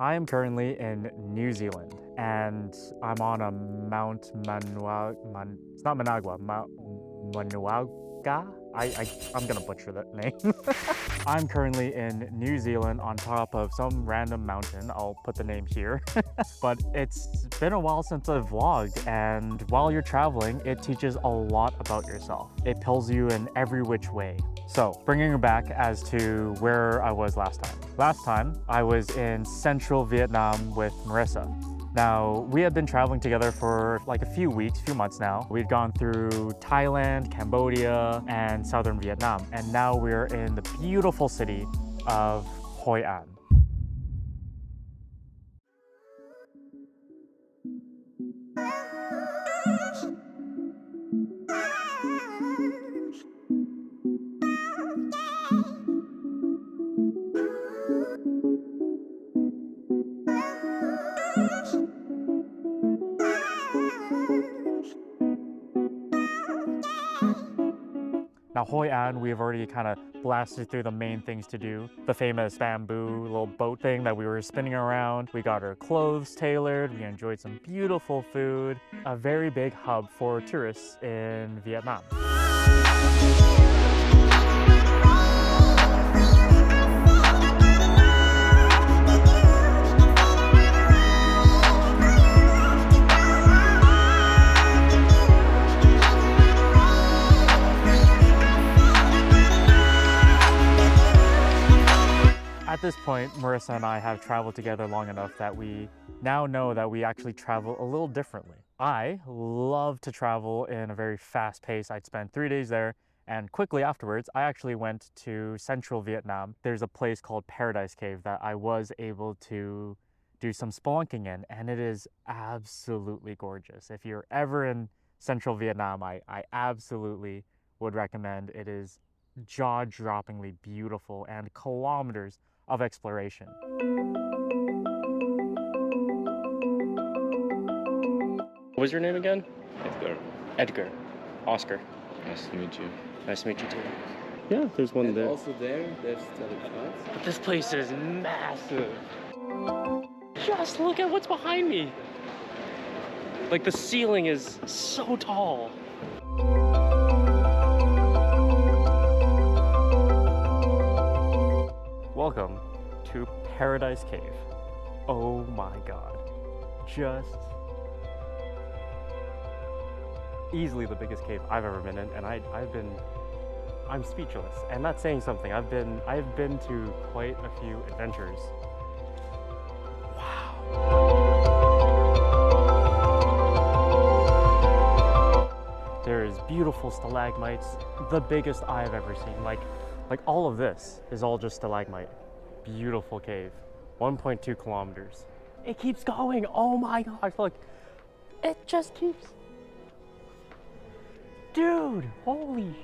I am currently in New Zealand and I'm on a Mount it's not Managua, Mount Manuaga? I'm gonna butcher that name. I'm currently in New Zealand on top of some random mountain. I'll put the name here. But it's been a while since I've vlogged, and while you're traveling, it teaches a lot about yourself. It pulls you in every which way. So, bringing you back as to where I was last time. Last time, I was in central Vietnam with Marissa. Now, we had been traveling together for like a few months now. We'd gone through Thailand, Cambodia, and southern Vietnam. And now we're in the beautiful city of Hoi An. Now, Hoi An, we've already kind of blasted through the main things to do. The famous bamboo little boat thing that we were spinning around. We got our clothes tailored. We enjoyed some beautiful food. A very big hub for tourists in Vietnam. At this point, Marissa and I have traveled together long enough that we now know that we actually travel a little differently. I love to travel in a very fast pace. I'd spend 3 days there, and quickly afterwards, I actually went to central Vietnam. There's a place called Paradise Cave that I was able to do some spelunking in, and it is absolutely gorgeous. If you're ever in central Vietnam, I absolutely would recommend. It is jaw-droppingly beautiful and kilometers of exploration. What was your name again? Edgar. Edgar. Oscar. Nice to meet you. Nice to meet you too. Yeah, there's one And there. also there's telecards. But this place is massive. Just look at what's behind me. Like the ceiling is so tall. Welcome to Paradise Cave. Oh my God. Just easily the biggest cave I've ever been in, and I'm speechless. And that's saying something. I've been to quite a few adventures. Wow. There's beautiful stalagmites, the biggest I've ever seen. Like all of this is all just stalagmite. Beautiful cave, 1.2 kilometers. It keeps going. Oh my gosh, look. It just keeps. Dude, holy.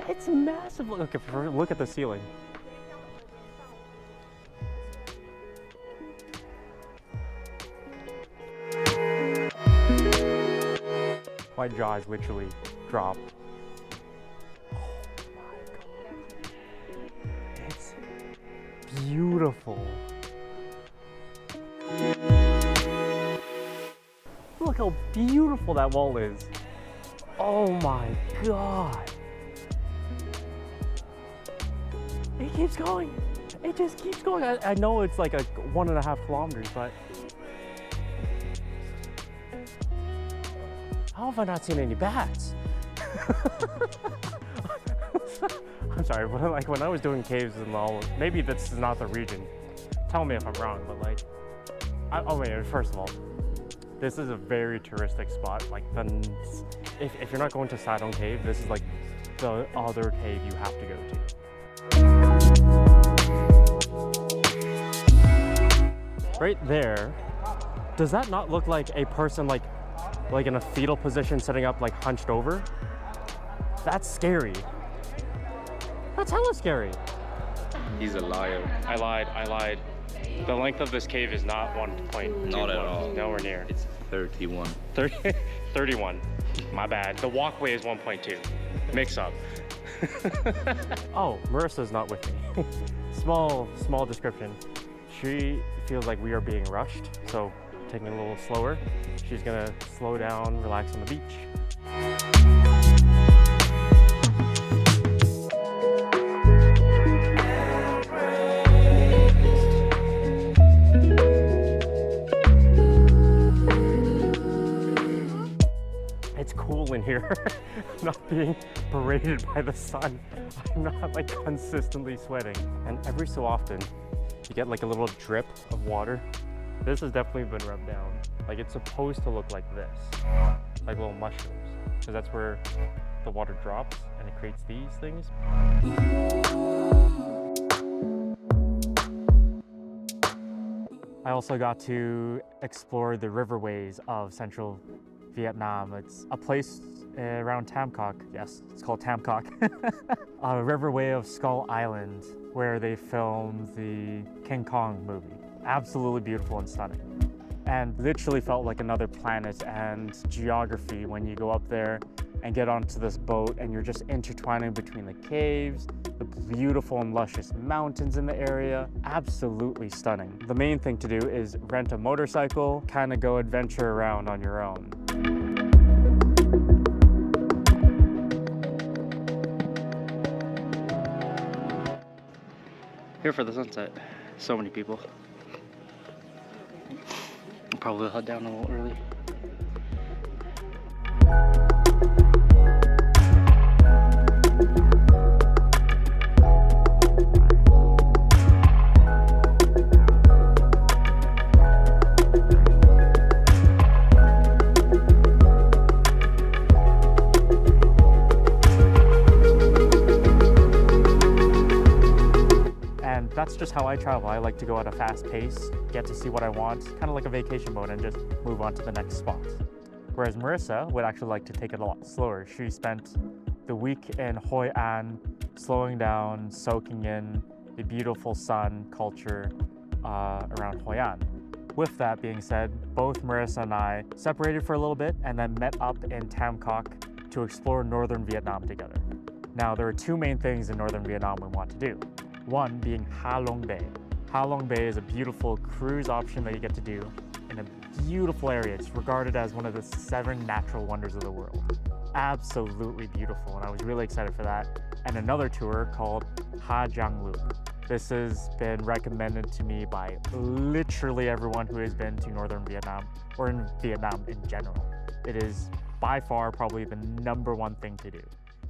It's massive. Look at the ceiling. My jaw is literally dropped. Oh my God. It's beautiful. Look how beautiful that wall is. Oh my God. It keeps going. It just keeps going. I know it's like a 1.5 kilometers, but how have I not seen any bats? I'm sorry, but like when I was doing caves and all, maybe this is not the region. Tell me if I'm wrong, but like, oh wait, first of all, this is a very touristic spot. Like if you're not going to Sa Dong Cave, this is like the other cave you have to go to. Right there, does that not look like a person like in a fetal position sitting up like hunched over? That's scary. That's hella scary. He's a liar. I lied. The length of this cave is not 1.2. Not at all. Nowhere near. It's 31. 31. My bad. The walkway is 1.2. Mix up. Oh, Marissa's not with me. small description. She feels like we are being rushed, so taking it a little slower. She's gonna slow down, relax on the beach. It's cool in here, not being berated by the sun. I'm not like consistently sweating. And every so often, you get like a little drip of water. This has definitely been rubbed down. Like it's supposed to look like this, like little mushrooms, because that's where the water drops and it creates these things. I also got to explore the riverways of central Vietnam. It's a place around Tam Coc. Yes, it's called Tam Coc. A riverway of Skull Island, where they filmed the King Kong movie. Absolutely beautiful and stunning. And literally felt like another planet and geography when you go up there and get onto this boat and you're just intertwining between the caves, the beautiful and luscious mountains in the area. Absolutely stunning. The main thing to do is rent a motorcycle, kind of go adventure around on your own. Here for the sunset. So many people. I'll probably head down a little early. That's just how I travel. I like to go at a fast pace, get to see what I want, kind of like a vacation mode, and just move on to the next spot. Whereas Marissa would actually like to take it a lot slower. She spent the week in Hoi An, slowing down, soaking in the beautiful sun culture around Hoi An. With that being said, both Marissa and I separated for a little bit and then met up in Tam Coc to explore northern Vietnam together. Now, there are two main things in northern Vietnam we want to do. One being Ha Long Bay. Ha Long Bay is a beautiful cruise option that you get to do in a beautiful area. It's regarded as one of the 7 natural wonders of the world. Absolutely beautiful, and I was really excited for that. And another tour called Ha Giang Lu. This has been recommended to me by literally everyone who has been to northern Vietnam, or in Vietnam in general. It is by far probably the #1 thing to do.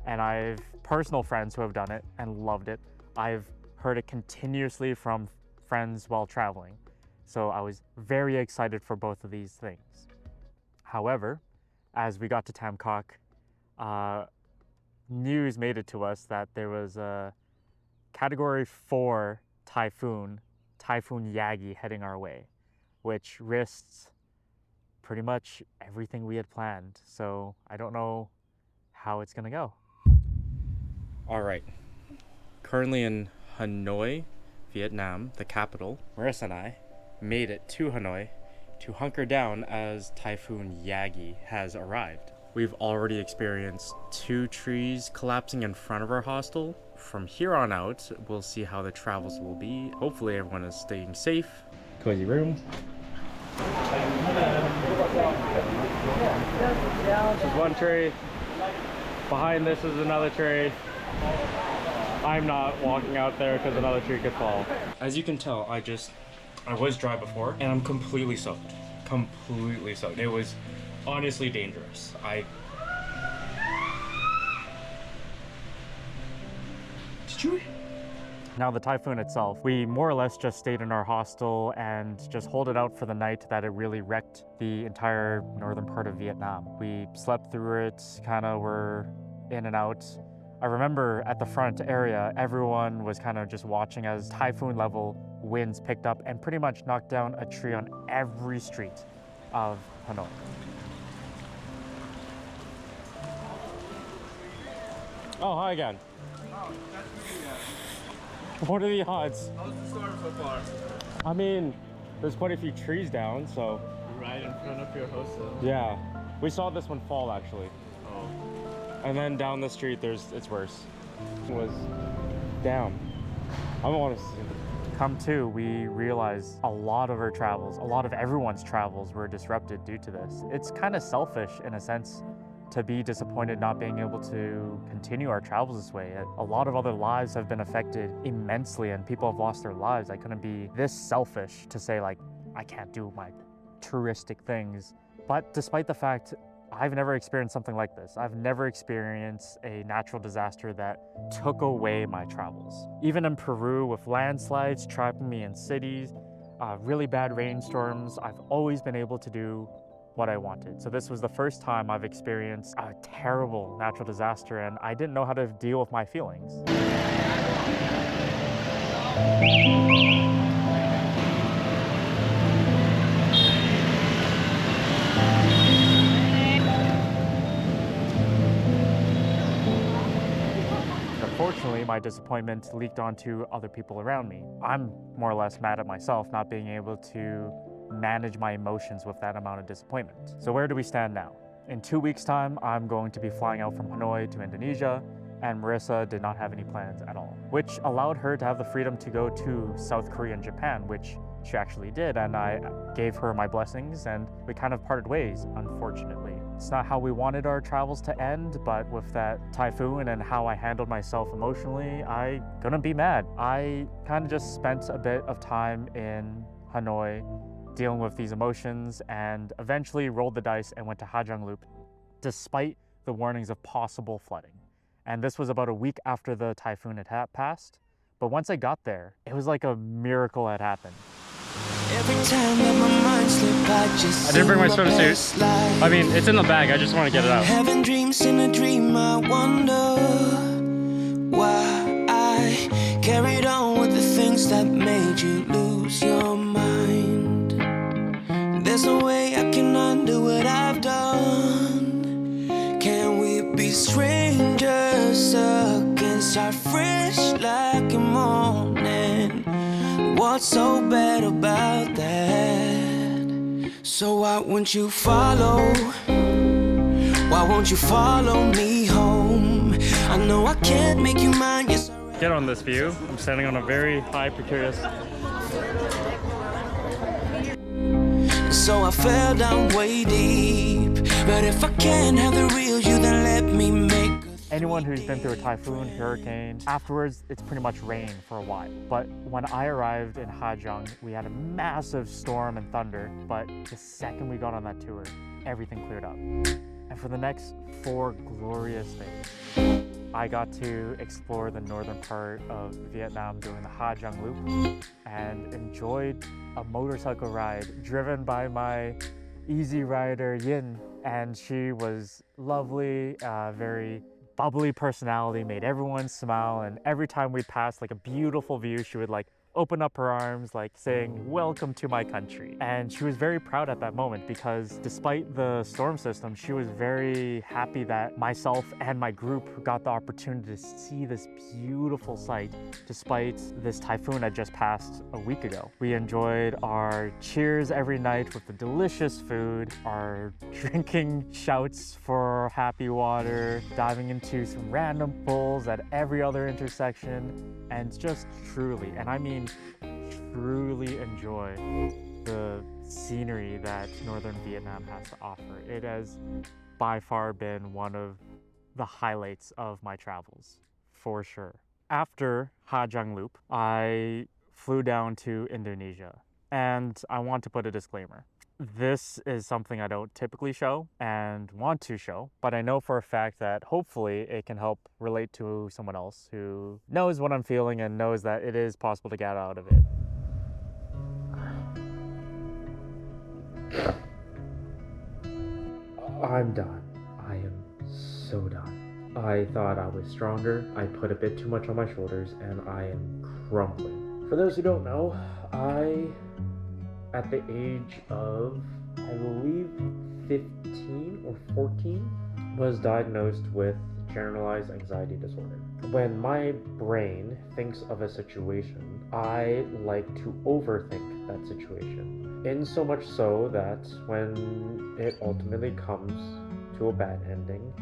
And I've personal friends who have done it and loved it. I've heard it continuously from friends while traveling. So I was very excited for both of these things. However, as we got to Tam Coc, news made it to us that there was a Category 4 typhoon, Typhoon Yagi, heading our way, which risks pretty much everything we had planned. So I don't know how it's gonna go. All right, currently in Hanoi, Vietnam, the capital. Marissa and I made it to Hanoi to hunker down as Typhoon Yagi has arrived. We've already experienced 2 trees collapsing in front of our hostel. From here on out, we'll see how the travels will be. Hopefully everyone is staying safe. Cozy room. This is one tree. Behind this is another tree. I'm not walking out there because another tree could fall. As you can tell, I was dry before and I'm completely soaked. Completely soaked. It was honestly dangerous. Now the typhoon itself, we more or less just stayed in our hostel and just hold it out for the night that it really wrecked the entire northern part of Vietnam. We slept through it, kind of were in and out. I remember at the front area, everyone was kind of just watching as typhoon level winds picked up and pretty much knocked down a tree on every street of Hanoi. Oh, hi again. Oh, nice to see you guys. What are the odds? How's the storm so far? I mean, there's quite a few trees down, so. Right in front of your hostel. Yeah, we saw this one fall actually. Oh. And then down the street, it's worse. was down. I don't want to see. Come to, we realized a lot of our travels, a lot of everyone's travels were disrupted due to this. It's kind of selfish in a sense to be disappointed not being able to continue our travels this way. A lot of other lives have been affected immensely and people have lost their lives. I couldn't be this selfish to say like, I can't do my touristic things. But despite the fact I've never experienced something like this. I've never experienced a natural disaster that took away my travels. Even in Peru with landslides trapping me in cities, really bad rainstorms, I've always been able to do what I wanted. So this was the first time I've experienced a terrible natural disaster and I didn't know how to deal with my feelings. Unfortunately, my disappointment leaked onto other people around me. I'm more or less mad at myself not being able to manage my emotions with that amount of disappointment. So where do we stand now? In 2 weeks' time, I'm going to be flying out from Hanoi to Indonesia, and Marissa did not have any plans at all, which allowed her to have the freedom to go to South Korea and Japan, which she actually did, and I gave her my blessings, and we kind of parted ways, unfortunately. It's not how we wanted our travels to end, but with that typhoon and how I handled myself emotionally, I couldn't be mad. I kind of just spent a bit of time in Hanoi dealing with these emotions and eventually rolled the dice and went to Ha Giang Loop despite the warnings of possible flooding. And this was about a week after the typhoon had passed. But once I got there, it was like a miracle had happened. Every time that my mind slip, I didn't bring my swimsuit. I mean, it's in the bag. I just want to get it out. Having dreams in a dream, I wonder why I carried on with the things that made you lose your mind. There's no way I can undo what I've done. Can we be strangers again? Start fresh like a morning. What's so bad about that? So why won't you follow? Why won't you follow me home? I know I can't make you mine. Yes, Get on this view. I'm standing on a very high, precarious. so I fell down way deep. But if I can't have the real you, then let me make. Anyone who's been through a typhoon, hurricane, afterwards it's pretty much rain for a while. But when I arrived in Ha Giang, we had a massive storm and thunder, but the second we got on that tour, everything cleared up. And for the next 4 glorious days, I got to explore the northern part of Vietnam doing the Ha Giang Loop and enjoyed a motorcycle ride driven by my easy rider Yin. And she was lovely, very bubbly personality, made everyone smile, and every time we'd pass like a beautiful view, she would like open up her arms, like saying, "Welcome to my country." And she was very proud at that moment because despite the storm system, she was very happy that myself and my group got the opportunity to see this beautiful sight despite this typhoon that just passed a week ago. We enjoyed our cheers every night with the delicious food, our drinking shouts for happy water, diving into some random pools at every other intersection, and just truly, and I mean truly enjoy the scenery that northern Vietnam has to offer. It has by far been one of the highlights of my travels, for sure. After Ha Giang Loop, I flew down to Indonesia, and I want to put a disclaimer. This is something I don't typically show and want to show, but I know for a fact that hopefully it can help relate to someone else who knows what I'm feeling and knows that it is possible to get out of it. I'm done. I am so done. I thought I was stronger. I put a bit too much on my shoulders and I am crumbling. For those who don't know, at the age of, I believe, 15 or 14, was diagnosed with generalized anxiety disorder. When my brain thinks of a situation, I like to overthink that situation. In so much so that when it ultimately comes to a bad ending,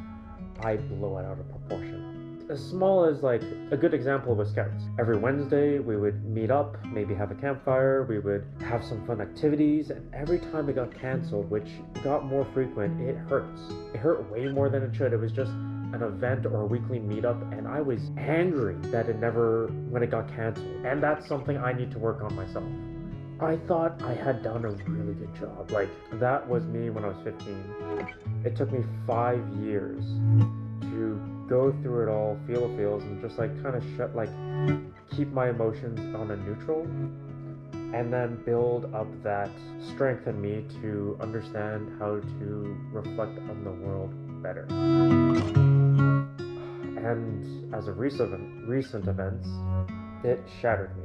I blow it out of proportion. as small as like a good example was Scouts. Every Wednesday we would meet up, maybe have a campfire, we would have some fun activities, and every time it got canceled, which got more frequent, it hurts. It hurt way more than it should. It was just an event or a weekly meetup, and I was angry that when it got canceled. And that's something I need to work on myself. I thought I had done a really good job. Like, that was me when I was 15. It took me 5 years to go through it all, feel the feels, and just like kind of keep my emotions on a neutral, and then build up that strength in me to understand how to reflect on the world better. And as a recent events, it shattered me.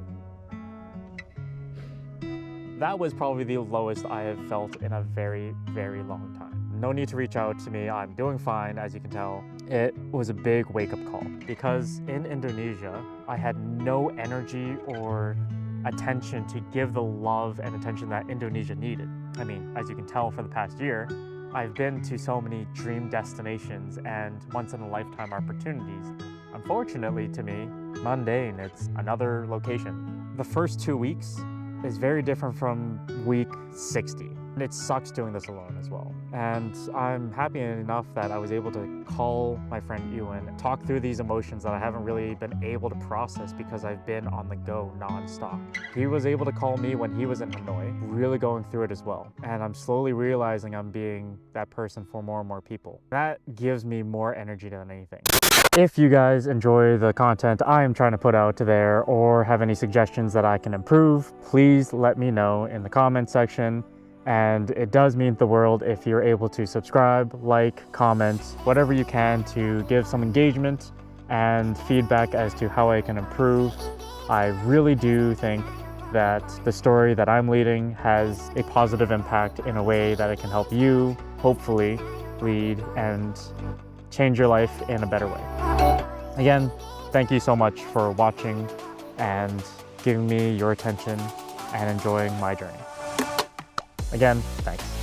That was probably the lowest I have felt in a very, very long time. No need to reach out to me, I'm doing fine, as you can tell. It was a big wake-up call because in Indonesia, I had no energy or attention to give the love and attention that Indonesia needed. I mean, as you can tell for the past year, I've been to so many dream destinations and once-in-a-lifetime opportunities. Unfortunately to me, mundane, it's another location. The first 2 weeks is very different from week 60. It sucks doing this alone as well. And I'm happy enough that I was able to call my friend Ewan, talk through these emotions that I haven't really been able to process because I've been on the go nonstop. He was able to call me when he was in Hanoi, really going through it as well. And I'm slowly realizing I'm being that person for more and more people. That gives me more energy than anything. If you guys enjoy the content I am trying to put out there or have any suggestions that I can improve, please let me know in the comment section. And it does mean the world if you're able to subscribe, like, comment, whatever you can to give some engagement and feedback as to how I can improve. I really do think that the story that I'm leading has a positive impact in a way that it can help you, hopefully, lead and change your life in a better way. Again, thank you so much for watching and giving me your attention and enjoying my journey. Again, thanks.